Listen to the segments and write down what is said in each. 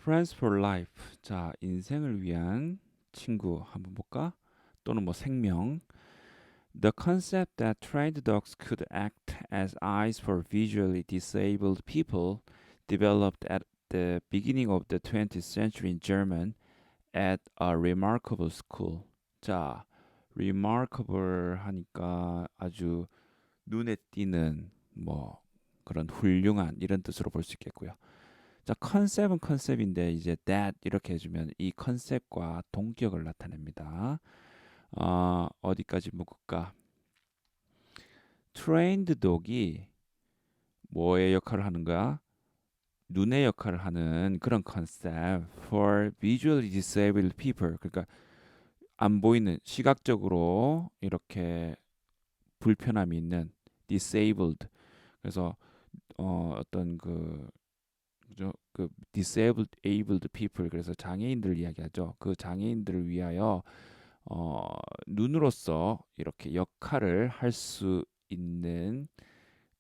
Friends for Life. 자, 인생을 위한 친구 한번 볼까? 또는 뭐 생명. The concept that trained dogs could act as eyes for visually disabled people developed at the beginning of the 20th century in German at a remarkable school. 자, remarkable 하니까 아주 눈에 띄는 뭐 그런 훌륭한 이런 뜻으로 볼 수 있겠고요. 자, 컨셉은 컨셉인데 이제 that 이렇게 해주면 이 컨셉과 동격을 나타냅니다. 어디까지 묶을까? trained dog이 뭐의 역할을 하는 거야? 눈의 역할을 하는 그런 컨셉 for visually disabled people. 그러니까 안 보이는 시각적으로 이렇게 불편함이 있는 disabled. 그래서 어떤 그죠? 그 disabled abled people 그래서 장애인들 이야기하죠. 그 장애인들을 위하여 눈으로서 이렇게 역할을 할 수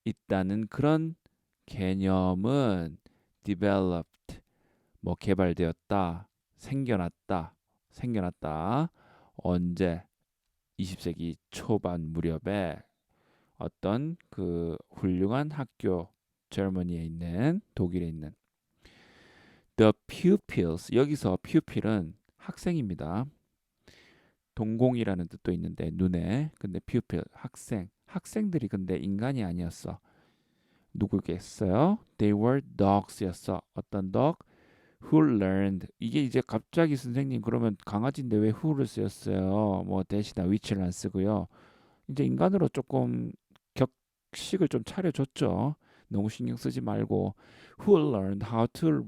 있다는 그런 개념은 developed 뭐 개발되었다, 생겨났다. 언제 20세기 초반 무렵에 어떤 그 훌륭한 학교 저머니에 있는 독일에 있는 The pupils 여기서 pupil은 학생입니다. 동공이라는 뜻도 있는데 눈에 근데 pupil 학생들이 근데 인간이 아니었어. 누구겠어요? They were dogs였어. 어떤 dog? Who learned 이게 이제 갑자기 선생님 그러면 강아지인데 왜 who를 쓰였어요? 뭐 대시나 which를 안 쓰고요. 이제 인간으로 조금 격식을 좀 차려줬죠. 너무 신경 쓰지 말고 who learned how to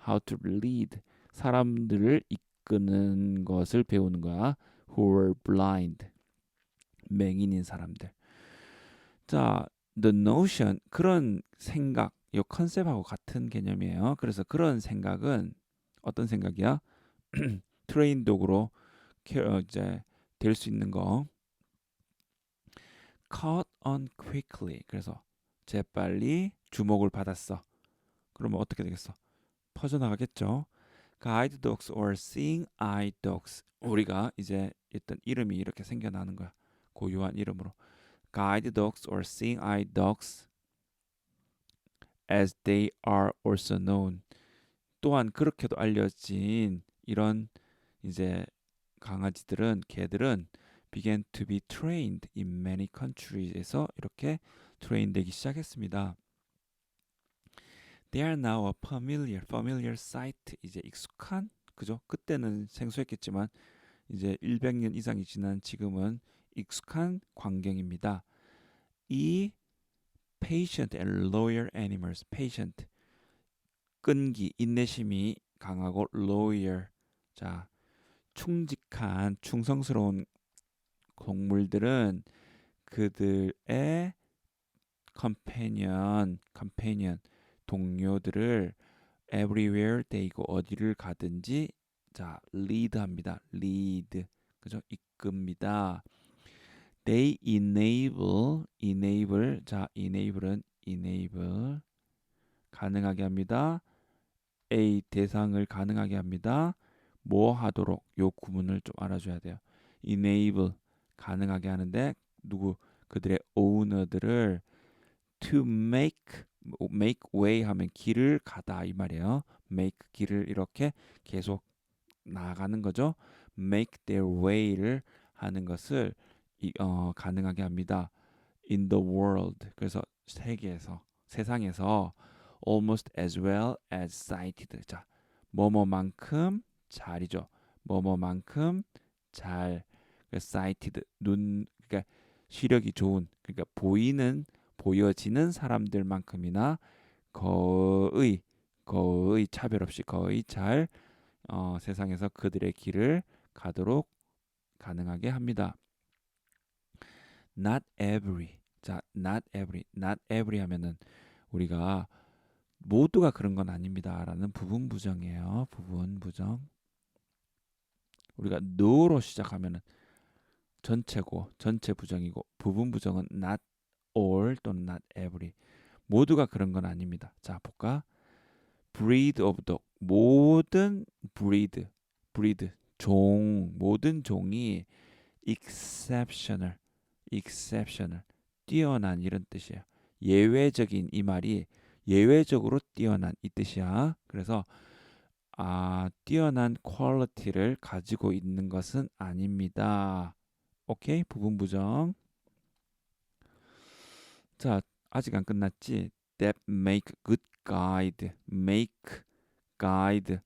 how to lead 사람들을 이끄는 것을 배우는 거야. who were blind 맹인인 사람들. 자, the notion 그런 생각 이 컨셉하고 같은 개념이에요. 그래서 그런 생각은 어떤 생각이야? 트레인 독으로 이제 될 수 있는 거 caught on quickly. 그래서 재빨리 주목을 받았어. 그러면 어떻게 되겠어? 퍼져나가겠죠. guide dogs or seeing eye dogs. 우리가 이제 일단 이름이 이렇게 생겨나는 거야. 고유한 이름으로. guide dogs or seeing eye dogs as they are also known. 또한 그렇게도 알려진 이런 이제 강아지들은 개들은 began to be trained in many countries에서 이렇게 트레인 되기 시작했습니다. They are now a familiar sight 이제 익숙한 그죠? 그때는 생소했겠지만 이제 100년 이상이 지난 지금은 익숙한 광경입니다. 이 patient and loyal animals, patient 끈기, 인내심이 강하고 loyal 자 충직한 충성스러운 동물들은 그들의 companion 동료들을 everywhere they고 어디를 가든지 자 lead합니다. lead 그죠? 이끕니다. they enable 자 enable은 enable 가능하게 합니다. A 대상을 가능하게 합니다. 뭐 하도록 요 구문을 좀 알아줘야 돼요. enable 가능하게 하는데 누구 그들의 owner들을 to make way 하면 길을 가다 이 말이에요. make 길을 이렇게 계속 나아가는 거죠. make their way를 하는 것을 가능하게 합니다. in the world 그래서 세상에서 almost as well as sighted 자 뭐뭐만큼 잘이죠. 뭐뭐만큼 잘 sighted 눈 그러니까 시력이 좋은 그러니까 보여지는 사람들만큼이나 거의 차별 없이 거의 잘 세상에서 그들의 길을 가도록 가능하게 합니다. Not every 자 not every 하면은 우리가 모두가 그런 건 아닙니다라는 부분 부정이에요. 부분 부정. 우리가 no로 시작하면은 전체고 전체 부정이고 부분 부정은 not all 또는 not every 모두가 그런 건 아닙니다. 자 볼까? breed of dog. 모든 breed 종, 모든 종이 exceptional 뛰어난 이런 뜻이에요. 예외적인 이 말이 예외적으로 뛰어난 이 뜻이야. 그래서 뛰어난 퀄리티를 가지고 있는 것은 아닙니다. 오케이? 부분 부정. 자, 아직 안 끝났지? That make good guide. make guide.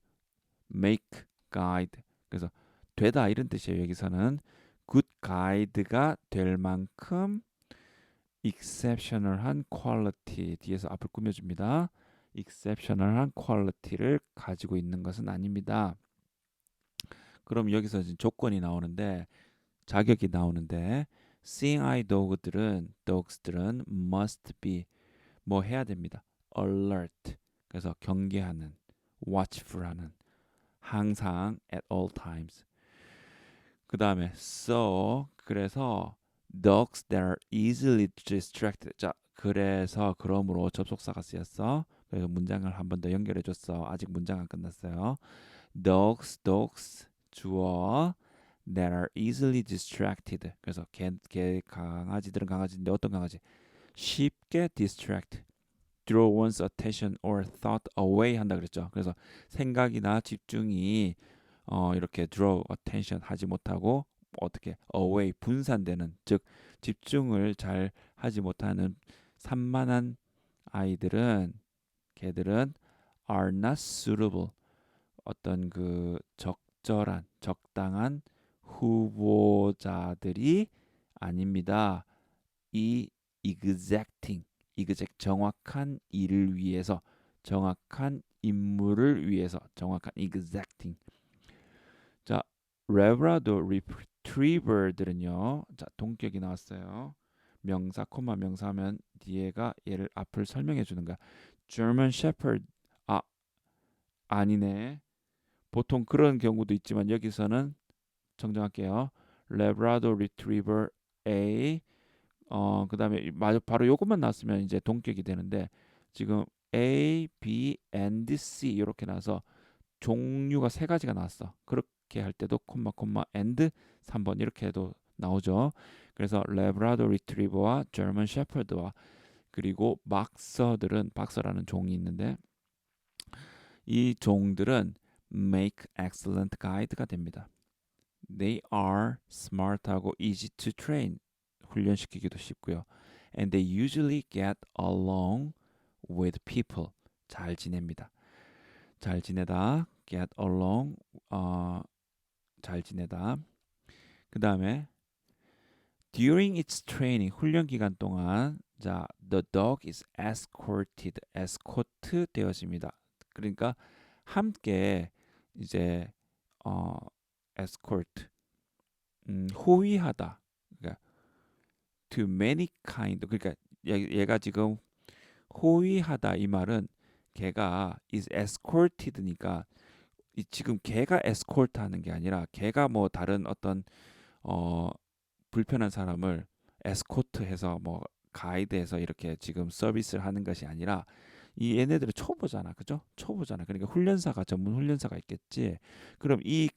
그래서 되다 이런 뜻이에요. 여기서는 good guide가 될 만큼 exceptional한 quality 뒤에서 앞을 꾸며줍니다. exceptional한 quality를 가지고 있는 것은 아닙니다. 그럼 여기서 이제 조건이 나오는데 자격이 나오는데 seeing eye dogs들은 must be 뭐 해야 됩니다. alert 그래서 경계하는 watchful하는 항상 at all times. 그 다음에 so 그래서 dogs that are easily distracted. 자 그래서 그러므로 접속사가 쓰였어. 그래서 문장을 한 번 더 연결해 줬어. 아직 문장 안 끝났어요. dogs 주어 that are easily distracted. 그래서 강아지들은 강아지인데 어떤 강아지? 쉽게 distract, draw one's attention or thought away 한다 그랬죠. 그래서 생각이나 집중이 이렇게 draw attention 하지 못하고 어떻게 away 분산되는 즉 집중을 잘 하지 못하는 산만한 아이들은 걔들은 are not suitable 어떤 그 적절한 적당한 후보자들이 아닙니다. 이 exact 정확한 일을 위해서 정확한 임무를 위해서 정확한 exacting. 자, 레브라도 리트리버들은요. 자, 동격이 나왔어요. 명사 코마 명사하면 뒤에가 얘를 앞을 설명해 주는 거야. German Shepherd 아니네. 보통 그런 경우도 있지만 여기서는 정정할게요. 레브라도 리트리버 A 그다음에 바로 요것만 나왔으면 이제 동격이 되는데 지금 A, B, and C 이렇게 나와서 종류가 세 가지가 나왔어. 그렇게 할 때도 콤마 and 3번 이렇게 해도 나오죠. 그래서 레브라도 리트리버와 저먼 셰퍼드와 그리고 박서라는 종이 있는데 이 종들은 make excellent guide가 됩니다. They are smart하고 easy to train. 훈련시키기도 쉽고요. And they usually get along with people. 잘 지냅니다. 잘 지내다. get along. 잘 지내다. 그 다음에 during its training 훈련 기간 동안 자 the dog is escort 되어집니다. 그러니까 함께 이제 escort 호위하다. 그러니까 to many kind. 그러니까 얘가 지금 호위하다 이 말은 걔가 is escorted니까 지금 걔가 escort 하는 게 아니라 걔가 뭐 다른 어떤 불편한 사람을 에스코트해서 뭐 가이드해서 이렇게 지금 서비스를 하는 것이 아니라 이 얘네들은 초보잖아, 그죠? 초보잖아. 그러니까 훈련사가 전문 훈련사가 있겠지. 그럼 이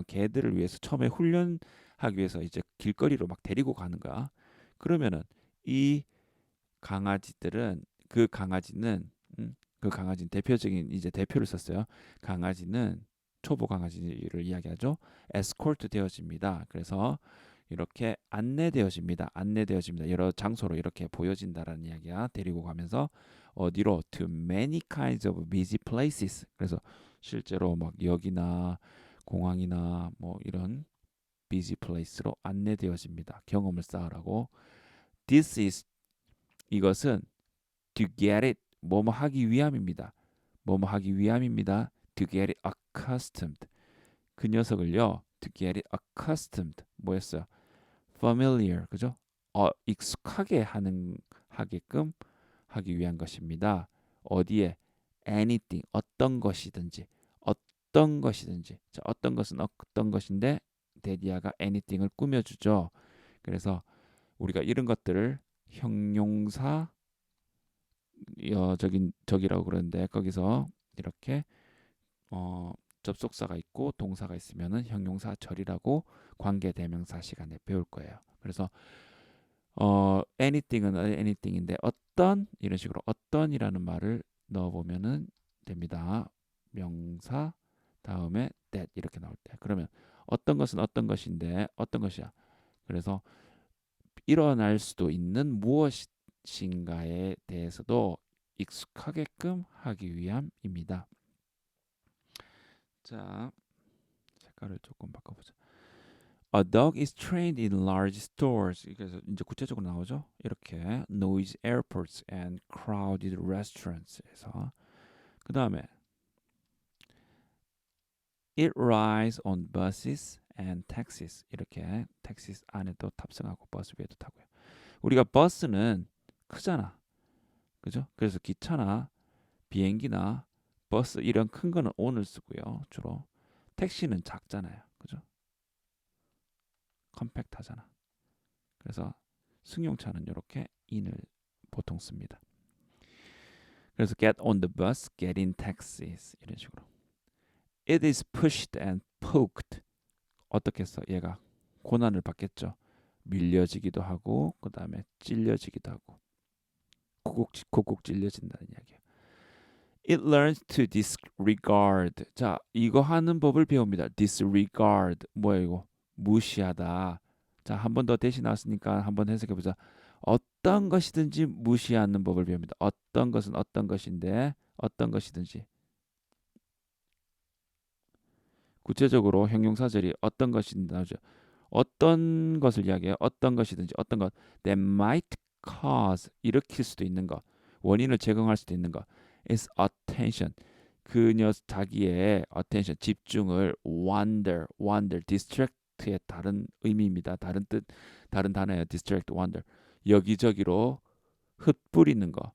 개들을 위해서 처음에 훈련하기 위해서 이제 길거리로 막 데리고 가는 거야. 그러면은 이 강아지들은 그 강아지는 대표적인 이제 대표를 썼어요. 강아지는 초보 강아지를 이야기하죠. 에스코트 되어집니다. 그래서 이렇게 안내되어집니다. 여러 장소로 이렇게 보여진다라는 이야기야. 데리고 가면서 어디로 to many kinds of busy places. 그래서 실제로 막 역이나 공항이나 뭐 이런 busy place로 안내되어집니다. 경험을 쌓으라고. This is 이것은 to get it 뭐뭐 하기 위함입니다. To get it accustomed. 그 녀석을요. To get it accustomed. 뭐였어요? familiar. 그죠? 익숙하게 하게끔 하기 위한 것입니다. 어디에? anything. 어떤 것이든지. 자, 어떤 것은 어떤 것인데 데디아가 anything을 꾸며주죠. 그래서 우리가 이런 것들을 형용사 저기라고 그러는데 거기서 이렇게 접속사가 있고 동사가 있으면은 형용사 절이라고 관계 대명사 시간에 배울 거예요. 그래서 anything은 anything인데 어떤 이런 식으로 어떤이라는 말을 넣어보면은 됩니다. 명사 다음에 that 이렇게 나올 때 그러면 어떤 것은 어떤 것인데 어떤 것이야. 그래서 일어날 수도 있는 무엇인가에 대해서도 익숙하게끔 하기 위함입니다. 자, 색깔을 조금 바꿔보자. A dog is trained in large stores. 그래서 이제 구체적으로 나오죠. 이렇게 noisy airports and crowded restaurants에서 그 다음에 it rides on buses and taxis. 이렇게 택시 안에도 탑승하고 버스 위에도 타고요. 우리가 버스는 크잖아, 그죠? 그래서 기차나 비행기나 버스 이런 큰 거는 on을 쓰고요. 주로 택시는 작잖아요, 그죠? 컴팩트하잖아. 그래서 승용차는 이렇게 in을 보통 씁니다. 그래서 get on the bus, get in taxis 이런 식으로. It is pushed and poked. 어떻게 써? 얘가 고난을 받겠죠. 밀려지기도 하고 그 다음에 찔려지기도 하고 콕콕 찔려진다는 이야기예요. It learns to disregard. 자, 이거 하는 법을 배웁니다. disregard. 뭐야 이거? 무시하다. 자, 한 번 더 대신 나왔으니까 한번 해석해 보자. 어떤 것이든지 무시하는 법을 배웁니다. 어떤 것은 어떤 것인데 어떤 것이든지. 구체적으로 형용사절이 어떤 것이든지 나오죠. 어떤 것을 이야기해요. 어떤 것이든지 어떤 것 that might cause 일으킬 수도 있는 것, 원인을 제공할 수도 있는 것. is attention. 그녀 자기의 attention 집중을 distract의 다른 의미입니다. 다른 뜻, 다른 단어예요. distract, wander. 여기저기로 흩뿌리는 거,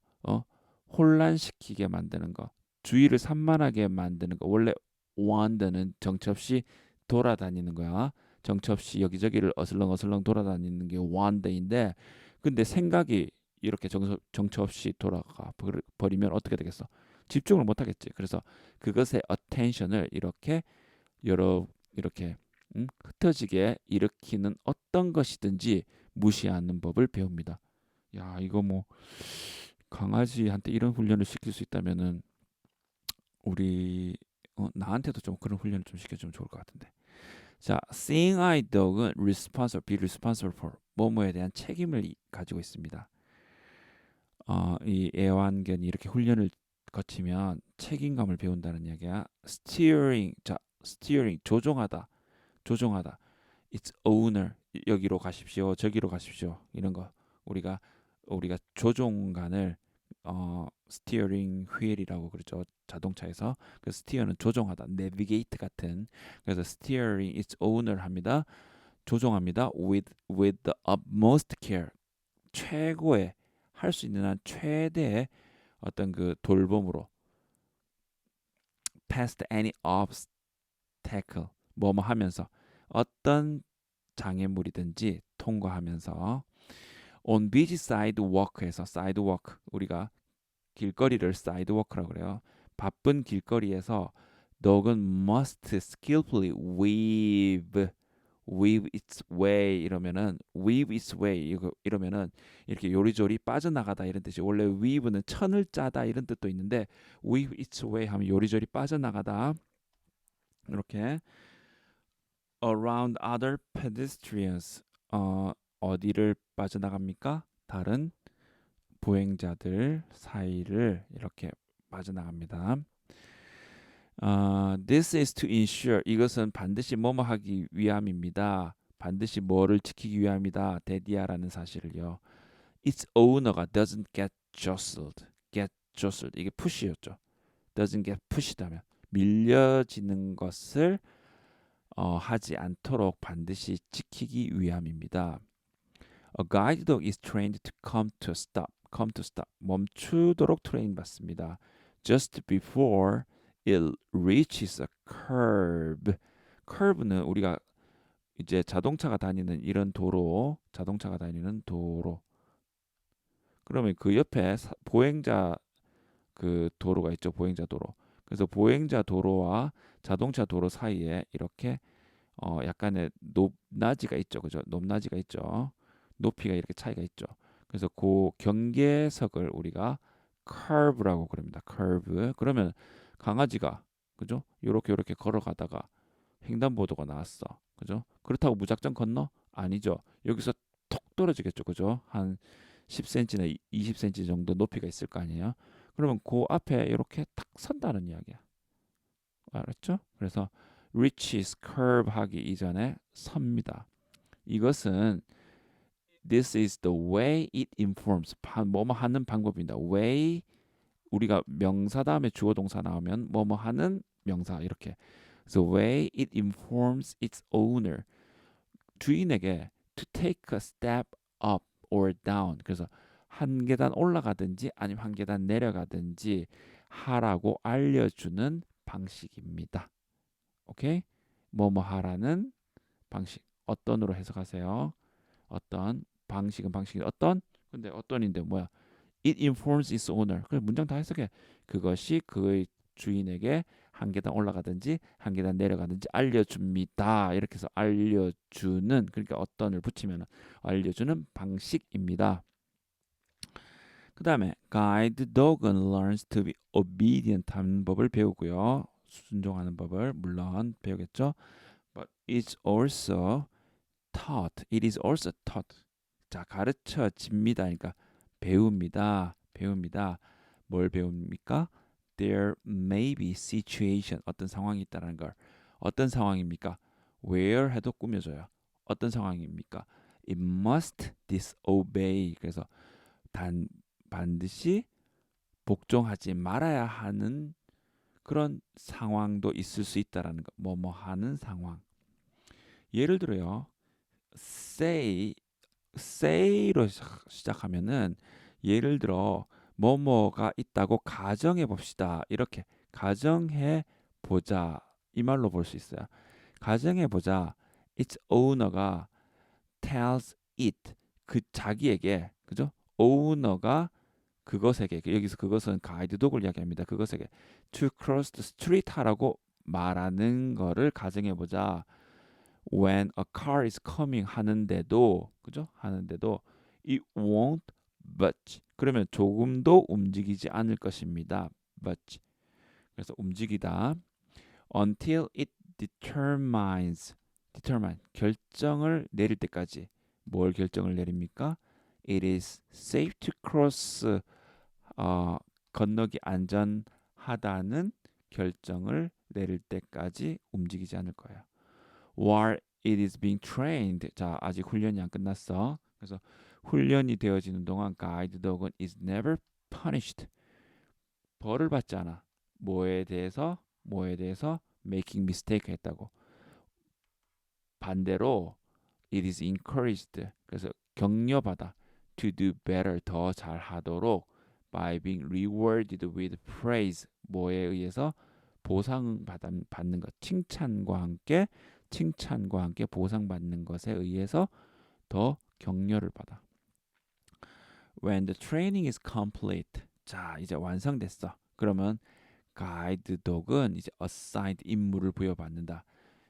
혼란시키게 만드는 거, 주의를 산만하게 만드는 거. 원래 wander는 정처 없이 돌아다니는 거야. 정처 없이 여기저기를 어슬렁어슬렁 돌아다니는 게 wander인데, 근데 생각이 이렇게 정처 없이 돌아가 버리면 어떻게 되겠어? 집중을 못 하겠지. 그래서 그것의 attention을 이렇게 흩어지게 일으키는 어떤 것이든지 무시하는 법을 배웁니다. 야, 이거 뭐 강아지한테 이런 훈련을 시킬 수 있다면은 우리 나한테도 좀 그런 훈련을 좀 시켜주면 좋을 것 같은데. 자, seeing eye dog은 responsible, be responsible for 뭐뭐에 대한 책임을 가지고 있습니다. 이 애완견이 이렇게 훈련을 거치면 책임감을 배운다는 이야기야. steering, 자, steering 조종하다, 조종하다. its owner 여기로 가십시오, 저기로 가십시오 이런 거 우리가 조종간을 스티어링 휠이라고 그러죠. 자동차에서 그 스티어는 조종하다, 내비게이트 같은. 그래서 steering its owner 합니다. 조종합니다. with the utmost care. 최고의 할 수 있는 한 최대의 어떤 그 돌봄으로 past any obstacle 뭐뭐 하면서 어떤 장애물이든지 통과하면서 on busy sidewalk에서 sidewalk 우리가 길거리를 sidewalk라고 그래요. 바쁜 길거리에서 dog은 must skillfully weave its way 이러면은 weave its way 이러면은 이렇게 요리조리 빠져나가다 이런 뜻이. 원래 weave는 천을 짜다 이런 뜻도 있는데 weave its way 하면 요리조리 빠져나가다 이렇게 around other pedestrians 어디를 빠져나갑니까? 다른 보행자들 사이를 이렇게 빠져나갑니다. This is to ensure 이것은 반드시 뭐뭐 하기 위함입니다. 반드시 뭐를 지키기 위함이다. 데디아라는 사실을요. Its owner가 doesn't get jostled 이게 push였죠. doesn't get pushed 하면 밀려지는 것을 하지 않도록 반드시 지키기 위함입니다. A guide dog is trained to come to stop. 멈추도록 트레인 받습니다. Just before it reaches a curb. curve는 우리가 이제 자동차가 다니는 이런 도로, 자동차가 다니는 도로. 그러면 그 옆에 보행자 그 도로가 있죠. 보행자 도로. 그래서 보행자 도로와 자동차 도로 사이에 이렇게 약간의 높낮이가 있죠. 그죠? 높낮이가 있죠. 높이가 이렇게 차이가 있죠. 그래서 그 경계석을 우리가 curve라고 그럽니다. curve. 그러면 강아지가 그죠? 요렇게 걸어가다가 횡단보도가 나왔어. 그죠? 그렇다고 무작정 건너? 아니죠. 여기서 톡 떨어지겠죠. 그죠? 한 10cm나 20cm 정도 높이가 있을 거 아니에요. 그러면 그 앞에 이렇게 탁 선다는 이야기야. 알았죠? 그래서 reaches curve 하기 이전에 섭니다. 이것은 this is the way it informs 뭐뭐 하는 방법입니다. way 우리가 명사 다음에 주어 동사 나오면 뭐뭐 하는 명사 이렇게. The way it informs its owner 주인에게 to take a step up or down 그래서 한 계단 올라가든지 아니면 한 계단 내려가든지 하라고 알려주는 방식입니다. 오케이? 뭐뭐 하라는 방식 어떤으로 해석하세요? 어떤 방식은 방식이 어떤 근데 어떤인데 뭐야? It informs its owner. 그 문장 다 해석해. 그것이 그의 주인에게 한 계단 올라가든지 한 계단 내려가든지 알려줍니다. 이렇게 해서 알려주는 그러니까 어떤을 붙이면 알려주는 방식입니다. 그 다음에 guide dog은 learns to be obedient 하는 법을 배우고요. 순종하는 법을 물론 배우겠죠. But it's also taught. It is also taught. 자, 가르쳐집니다. 그러니까 배웁니다. 배웁니다. 뭘 배웁니까? There may be situation. 어떤 상황이 있다는 걸. 어떤 상황입니까? Where 해도 꾸며줘요. 어떤 상황입니까? It must disobey. 그래서 반드시 복종하지 말아야 하는 그런 상황도 있을 수 있다라는 거. 뭐뭐 하는 상황. 예를 들어요. say로 시작하면은 예를 들어 뭐뭐가 있다고 가정해 봅시다. 이렇게 가정해 보자. 이 말로 볼 수 있어요. 가정해 보자. its owner가 tells it 그 자기에게 그죠? owner가 그것에게 여기서 그것은 가이드독을 이야기합니다. 그것에게 to cross the street 하라고 말하는 거를 가정해 보자. when a car is coming 하는데도 그죠? 하는데도 it won't budge. 그러면 조금도 움직이지 않을 것입니다. budge. 그래서 움직이다. until it determine 결정을 내릴 때까지 뭘 결정을 내립니까? It is safe to cross 건너기 안전하다는 결정을 내릴 때까지 움직이지 않을 거예요. While it is being trained. 자, 아직 훈련이 안 끝났어. 그래서 훈련이 되어지는 동안 guide dog은 is never punished. 벌을 받지 않아. 뭐에 대해서 making mistake 했다고. 반대로 it is encouraged. 그래서 격려받아 to do better 더 잘하도록 by being rewarded with praise. 뭐에 의해서 보상받는 것, 칭찬과 함께 보상받는 것에 의해서 더 격려를 받아. When the training is complete, 자 이제 완성됐어. 그러면 가이드 독은 이제 assigned 임무를 부여받는다.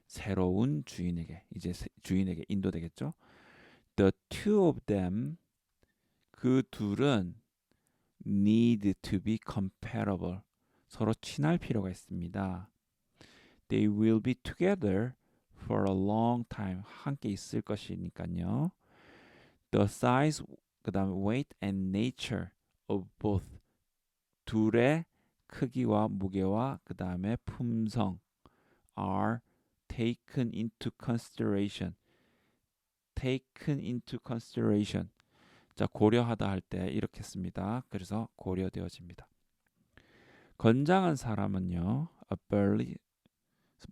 새로운 주인에게 이제 주인에게 인도되겠죠. The two of them 그 둘은 need to be compatible 서로 친할 필요가 있습니다. They will be together for a long time 함께 있을 것이니까요. The size 그다음에 weight and nature of both 둘의 크기와 무게와 그다음에 품성 are taken into consideration. taken into consideration. 자, 고려하다 할 때 이렇게 씁니다. 그래서 고려되어집니다. 건장한 사람은요. ability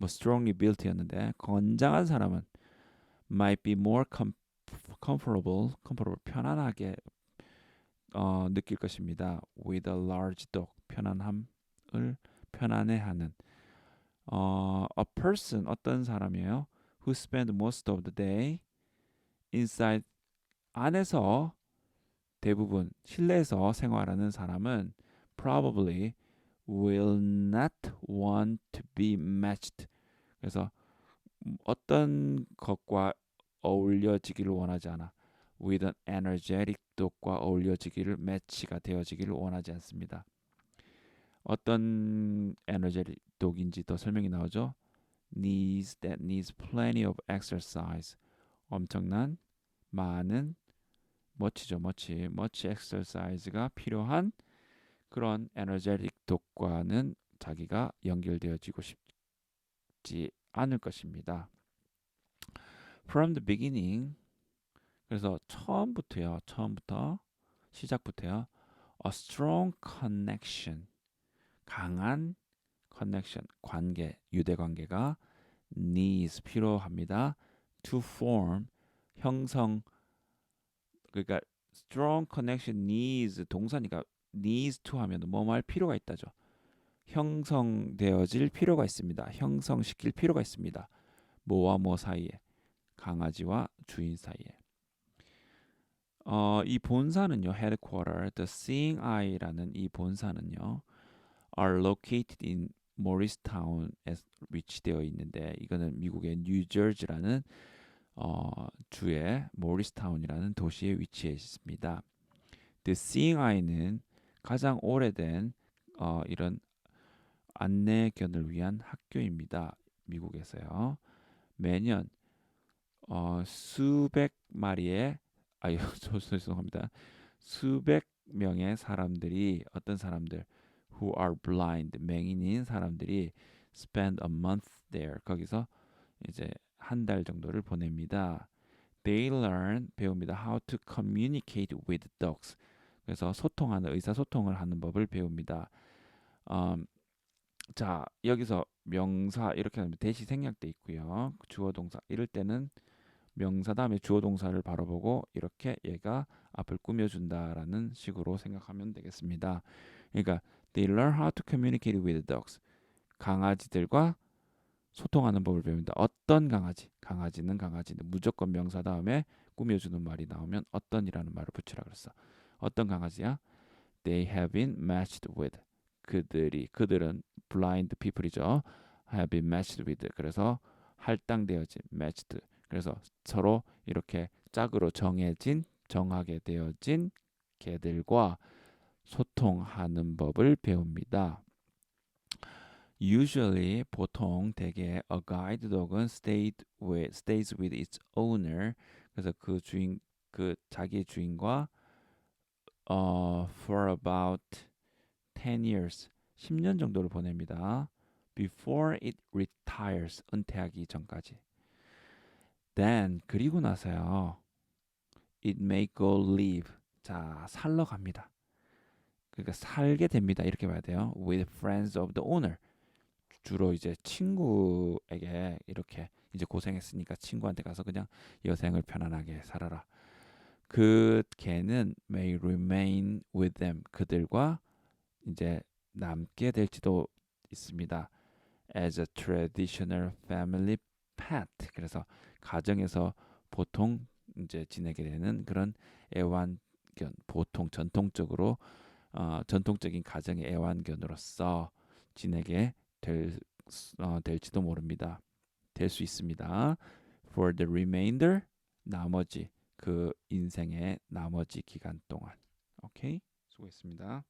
strongly built였는데 건장한 사람은 might be more comfortable 편안하게 느낄 것입니다. with a large dog 편안함을 편안해하는 a person 어떤 사람이에요? who spend most of the day inside 안에서 대부분 실내에서 생활하는 사람은 probably will not want to be matched. 그래서 어떤 것과 어울려지기를 원하지 않아. with an energetic dog과 어울려지기를 매치가 되어지기를 원하지 않습니다. 어떤 energetic dog인지 더 설명이 나오죠. needs plenty of exercise. 엄청난 많은 much exercise가 필요한 그런 energetic dog과는 자기가 연결되어지고 싶지 않을 것입니다. From the beginning, 그래서 처음부터 시작부터요. A strong connection, 강한 connection, 관계, 유대 관계가 needs 필요합니다. To form, 형성, 그러니까 strong connection needs 동사니까 needs to 하면 뭐뭐 할 필요가 있다죠. 형성되어질 필요가 있습니다. 형성시킬 필요가 있습니다. 뭐와 뭐 사이에, 강아지와 주인 사이에. 이 본사는요, headquarter, the Seeing Eye라는 이 본사는요, are located in Morristown에 위치되어 있는데 이거는 미국의 뉴저지라는 주의 모리스타운이라는 도시에 위치해 있습니다. The Seeing Eye는 가장 오래된 이런 안내견을 위한 학교입니다. 미국에서요. 매년 수백 마리의 아유 죄송합니다. 수백 명의 사람들이 어떤 사람들 who are blind 맹인인 사람들이 spend a month there 거기서 이제 한 달 정도를 보냅니다. They learn 배웁니다. How to communicate with dogs. 그래서 소통하는 의사소통을 하는 법을 배웁니다. 자 여기서 명사 이렇게 하면 대시 생략돼 있고요. 주어 동사 이럴 때는 명사 다음에 주어 동사를 바로 보고 이렇게 얘가 앞을 꾸며준다라는 식으로 생각하면 되겠습니다. 그러니까 they learn how to communicate with dogs. 강아지들과 소통하는 법을 배웁니다. 어떤 강아지? 강아지는 강아지인데 무조건 명사 다음에 꾸며주는 말이 나오면 어떤이라는 말을 붙이라 그랬어. 어떤 강아지야? They have been matched with. 그들은 blind people이죠. have been matched with. 그래서 할당되어진 matched. 그래서 서로 이렇게 짝으로 정하게 되어진 개들과 소통하는 법을 배웁니다. Usually 보통 대개 a guide dog은 stays with its owner. 그래서 그 자기의 주인과 for about 10 years 10년 정도를 보냅니다. Before it retires 은퇴하기 전까지. Then 그리고 나서요. It may go live. 자 살러 갑니다. 그러니까 살게 됩니다. 이렇게 봐야 돼요. With friends of the owner. 주로 이제 친구에게 이렇게 이제 고생했으니까 친구한테 가서 그냥 여생을 편안하게 살아라. 그 개는 may remain with them. 그들과 이제 남게 될지도 있습니다. As a traditional family pet. 그래서 가정에서 보통 이제 지내게 되는 그런 애완견, 보통 전통적인 가정의 애완견으로서 지내게 될지도 모릅니다. 될 수 있습니다. For the remainder, 나머지 그 인생의 나머지 기간 동안. 오케이? 수고했습니다.